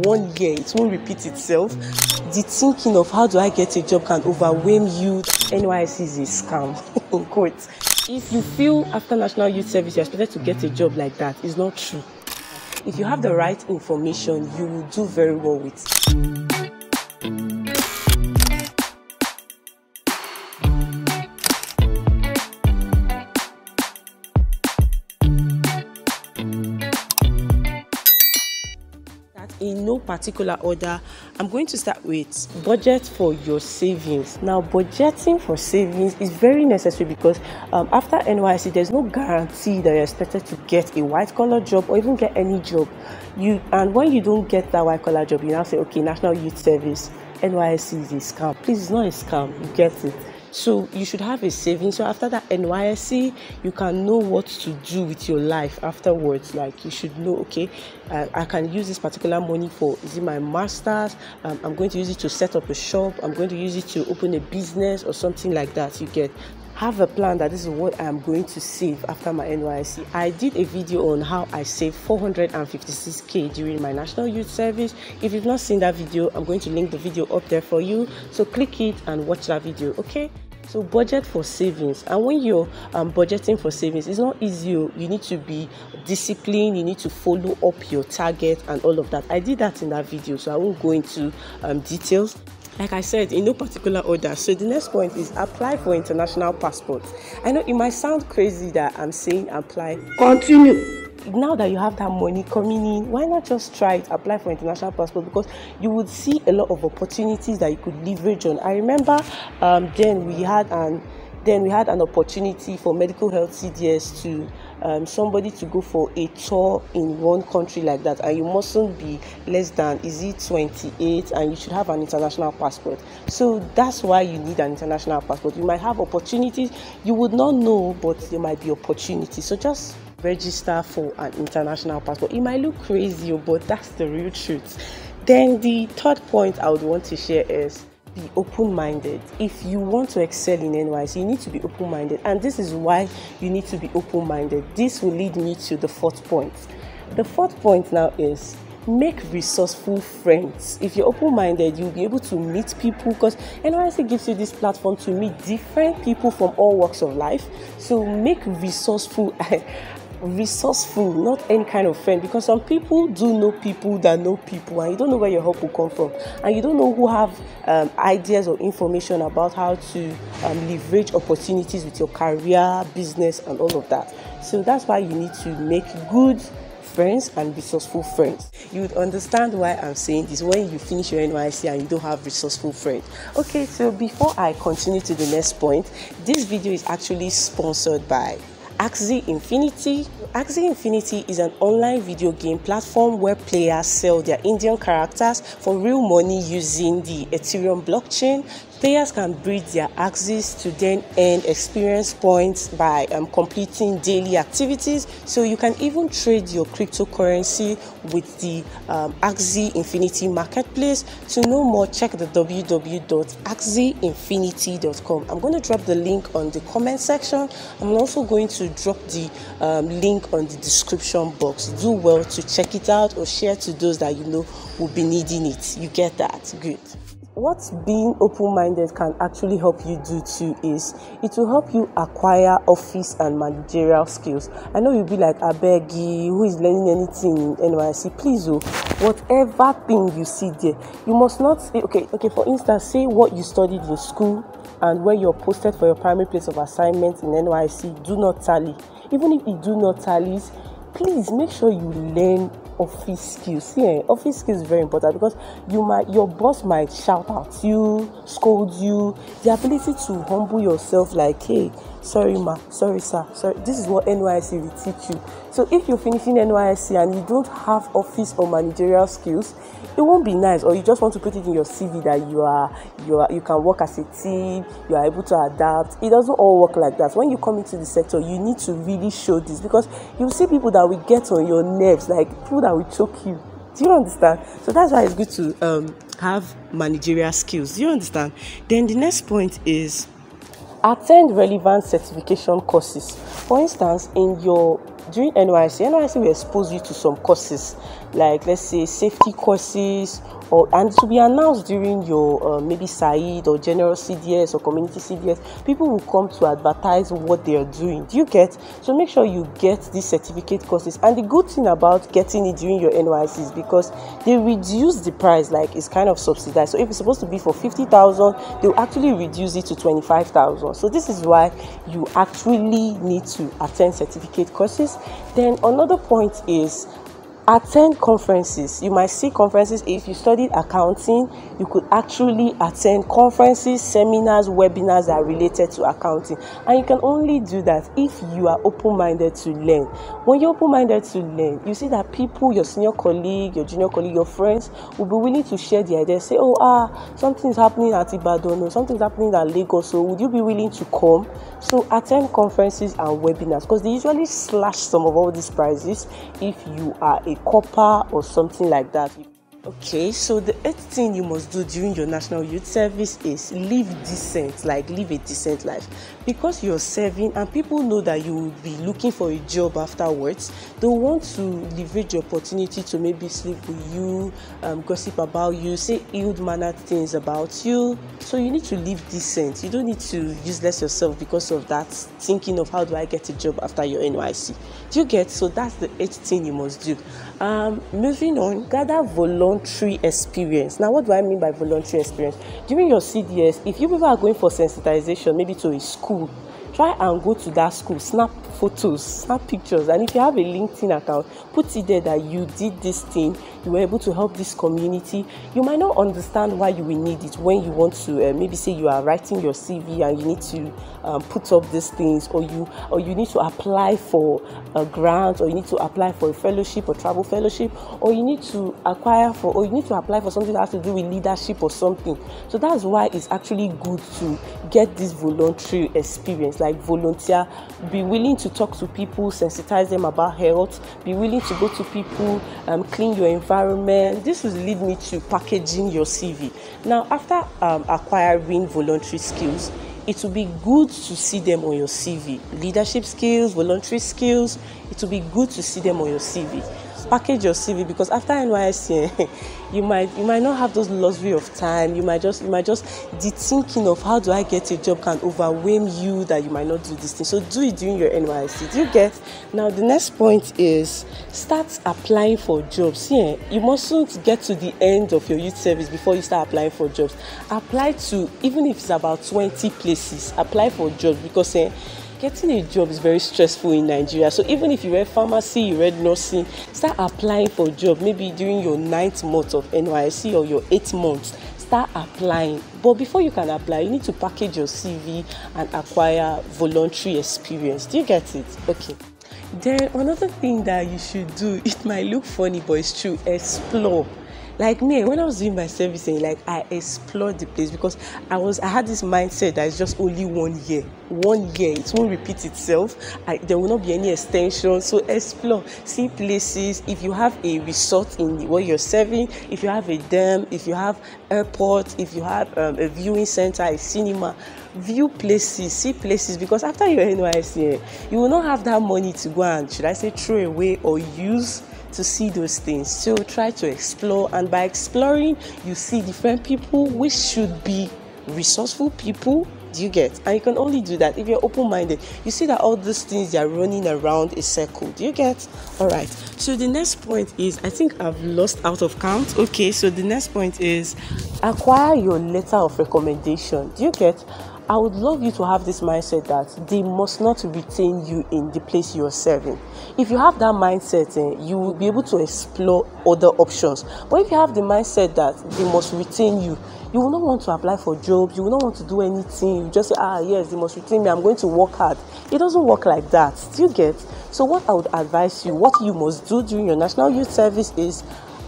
1 year, it won't repeat itself. The thinking of how do I get a job can overwhelm you. NYSC is a scam, in quotes. If you feel after National Youth Service you're expected to get a job like that, it's not true. If you have the right information, you will do very well with it. In no particular order, I'm going to start with budget for your savings. Now, budgeting for savings is very necessary because after NYSC, there's no guarantee that you're expected to get a white-collar job or even get any job. And when you don't get that white-collar job, you now say, okay, National Youth Service, NYSC is a scam. Please, it's not a scam. You get it. So you should have a savings. So after that NYSC, you can know what to do with your life afterwards. Like you should know, okay, I can use this particular money for, is it my master's? I'm going to use it to set up a shop. I'm going to use it to open a business or something like that. You get. Have a plan that this is what I am going to save after my NYSC. I did a video on how I saved 456k during my National Youth Service. If you've not seen that video, I'm going to link the video up there for you. So click it and watch that video, okay? So budget for savings. And when you're budgeting for savings, it's not easy. You need to be disciplined. You need to follow up your target and all of that. I did that in that video, so I won't go into details. Like I said, in no particular order. So the next point is apply for international passports. I know it might sound crazy that I'm saying apply. Continue. Now that you have that money coming in, why not just try it, apply for international passport? Because you would see a lot of opportunities that you could leverage on. I remember then we had an opportunity for medical health CDS to somebody to go for a tour in one country like that, and you mustn't be less than 28, and you should have an international passport. So that's why you need an international passport. You might have opportunities you would not know, but there might be opportunities. So just register for an international passport. It might look crazy, but that's the real truth. Then the third point I would want to share is be open-minded. If you want to excel in NYSC, you need to be open-minded, and this is why you need to be open-minded. This will lead me to the fourth point. The fourth point now is make resourceful friends. If you're open-minded, you'll be able to meet people, because NYSC gives you this platform to meet different people from all walks of life. So make resourceful not any kind of friend, because some people do know people that know people, and you don't know where your help will come from, and you don't know who have ideas or information about how to leverage opportunities with your career, business, and all of that. So that's why you need to make good friends and resourceful friends. You would understand why I'm saying this when you finish your NYSC and you don't have resourceful friends. Okay, so before I continue to the next point, this video is actually sponsored by Axie Infinity. Axie Infinity is an online video game platform where players sell their Indian characters for real money using the Ethereum blockchain. Players can breed their Axies to then earn experience points by completing daily activities. So you can even trade your cryptocurrency with the Axie Infinity marketplace. To know more, check the www.axieinfinity.com. I'm going to drop the link on the comment section. I'm also going to drop the link on the description box. Do well to check it out or share to those that you know will be needing it. You get that? Good. What being open-minded can actually help you do too is it will help you acquire office and managerial skills. I know you'll be like, Abegi, who is learning anything in NYSC? Please, whatever thing you see there, you must not say, okay, for instance, say what you studied in school and where you're posted for your primary place of assignment in NYSC do not tally. Even if it do not tally, please make sure you learn office skills. Office skills is very important, because your boss might shout at you, scold you. The ability to humble yourself, like, hey, sorry ma, sorry sir, sorry. This is what NYSC will teach you. So if you're finishing NYSC and you don't have office or managerial skills, it won't be nice. Or you just want to put it in your CV that you can work as a team, you are able to adapt. It doesn't all work like that. When you come into the sector, you need to really show this, because you see people that will get on your nerves, like people that will choke you. Do you understand? So that's why it's good to have managerial skills. Do you understand? Then the next point is attend relevant certification courses. For instance, during NYSC will expose you to some courses like let's say safety courses, and to be announced during your maybe Said or general CDS or community CDS. People will come to advertise what they are doing. Do you get? So make sure you get these certificate courses. And the good thing about getting it during your NYSC is because they reduce the price, like it's kind of subsidized. So if it's supposed to be for 50,000, they'll actually reduce it to 25,000. So this is why you actually need to attend certificate courses. Then another point is attend conferences. You might see conferences. If you studied accounting, you could actually attend conferences, seminars, webinars that are related to accounting. And you can only do that if you are open-minded to learn. When you're open-minded to learn, you see that people, your senior colleague, your junior colleague, your friends will be willing to share the idea. Say, something is happening at Ibadan, or something is happening at Lagos, so would you be willing to come? So attend conferences and webinars, because they usually slash some of all these prices if you are a copper or something like that. Okay, so the 8th thing you must do during your National Youth Service is live decent, like live a decent life. Because you're serving and people know that you will be looking for a job afterwards, they want to leverage the opportunity to maybe sleep with you, gossip about you, say ill-mannered things about you. So you need to live decent. You don't need to useless yourself because of that, thinking of how do I get a job after your NYSC. Do you get? So that's the 8th thing you must do. Moving on, gather voluntary experience. Now, what do I mean by voluntary experience? During your CDS, if you people are going for sensitization, maybe to a school, try and go to that school, snap photos, snap pictures, and if you have a LinkedIn account, put it there that you did this thing, you were able to help this community. You might not understand why you will need it when you want to maybe say you are writing your CV and you need to put up these things, or you need to apply for a grant, or you need to apply for a fellowship or travel fellowship, or you need to apply for something that has to do with leadership or something. So that's why it's actually good to get this voluntary experience, like volunteer, be willing to talk to people, sensitize them about health, be willing to go to people, clean your environment. This will lead me to packaging your CV. Now, after acquiring voluntary skills, it will be good to see them on your CV. Leadership skills, voluntary skills, it will be good to see them on your CV. Package your CV, because after NYSC, you might not have those luxury of time. You might just the thinking of how do I get a job can overwhelm you, that you might not do this thing. So do it during your NYSC. Do you get? Now the next point is start applying for jobs. You mustn't get to the end of your youth service before you start applying for jobs. Apply to, even if it's about 20 places, apply for jobs, because getting a job is very stressful in Nigeria. So even if you read pharmacy, you read nursing, start applying for a job. Maybe during your 9th month of NYSC or your 8th month, start applying. But before you can apply, you need to package your CV and acquire voluntary experience. Do you get it? Okay. Then another thing that you should do, it might look funny, but it's true, explore. Like me, when I was doing my servicing, like I explored the place, because I had this mindset that it's just only 1 year. 1 year, it won't repeat itself. There will not be any extension. So explore, see places. If you have a resort in where you're serving, if you have a dam, if you have airport, if you have a viewing center, a cinema, view places, see places, because after your NYSC, you will not have that money to go and, should I say, throw away or use to see those things. So try to explore, and by exploring, you see different people, which should be resourceful people. Do you get? And you can only do that if you're open-minded. You see that all these things, they are running around a circle. Do you get? All right. So the next point is, I think I've lost out of count. Okay, so the next point is acquire your letter of recommendation. Do you get? I would love you to have this mindset that they must not retain you in the place you're serving. If you have that mindset, you will be able to explore other options. But if you have the mindset that they must retain you, you will not want to apply for jobs, you will not want to do anything. You just say, yes, they must retain me, I'm going to work hard. It doesn't work like that. Do you get? So what I would advise you, what you must do during your National Youth Service is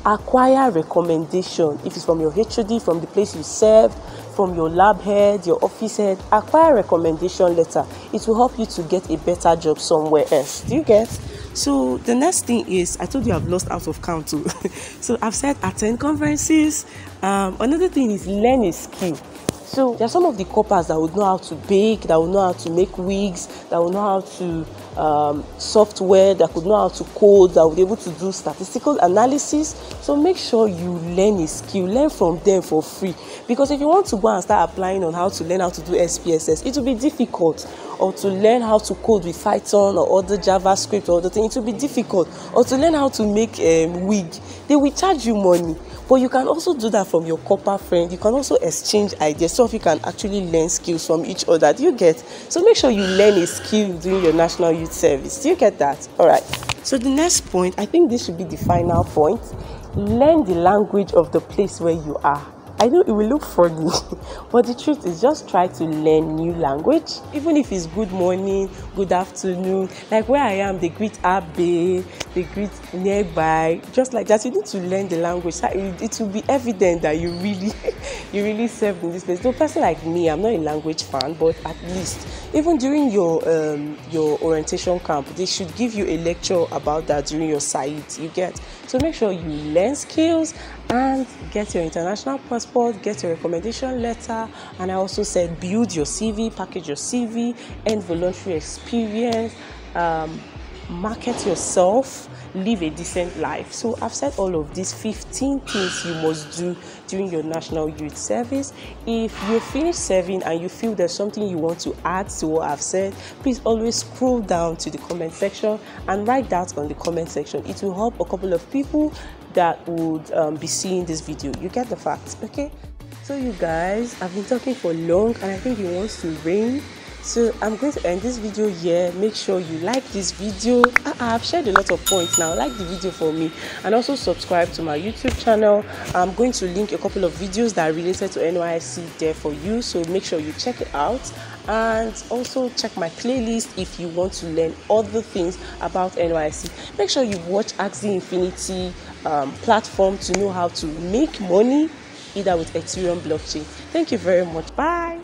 acquire recommendation. If it's from your HOD, from the place you serve, from your lab head, your office head, acquire recommendation letter. It will help you to get a better job somewhere else. Do you get? So the next thing is, I told you I've lost out of count too. So I've said attend conferences. Another thing is learn a skill. So there are some of the coppers that would know how to bake, that will know how to make wigs, that will know how to software, that could know how to code, that would be able to do statistical analysis. So make sure you learn a skill, learn from them for free, because if you want to go and start applying on how to learn how to do SPSS, it will be difficult. Or to learn how to code with Python or other JavaScript or other things, it will be difficult. Or to learn how to make wig, they will charge you money. But you can also do that from your corporate friend. You can also exchange ideas, so if you can actually learn skills from each other. Do you get? So make sure you learn a skill during your National Youth Service. Do you get that? All right. So the next point, I think this should be the final point. Learn the language of the place where you are. I know it will look funny, but the truth is, just try to learn new language. Even if it's good morning, good afternoon, like where I am, they greet Abe, they greet nearby, just like that. You need to learn the language. It will be evident that you really serve in this place. So a person like me, I'm not a language fan, but at least even during your orientation camp, they should give you a lecture about that during your site. You get? So make sure you learn skills and get your international passport, get your recommendation letter, and I also said build your CV, package your CV, and voluntary experience, market yourself, live a decent life. So I've said all of these 15 things you must do during your National Youth Service. If you finish serving and you feel there's something you want to add to what I've said, please always scroll down to the comment section and write that on the comment section. It will help a couple of people that would be seeing this video. You get the facts, okay? So you guys, I've been talking for long and I think it wants to rain. So I'm going to end this video here. Make sure you like this video. I've shared a lot of points now. Like the video for me and also subscribe to my YouTube channel. I'm going to link a couple of videos that are related to NYSC there for you. So make sure you check it out. And also check my playlist if you want to learn other things about NYSC. Make sure you watch Axie Infinity platform to know how to make money either with Ethereum blockchain. Thank you very much. Bye.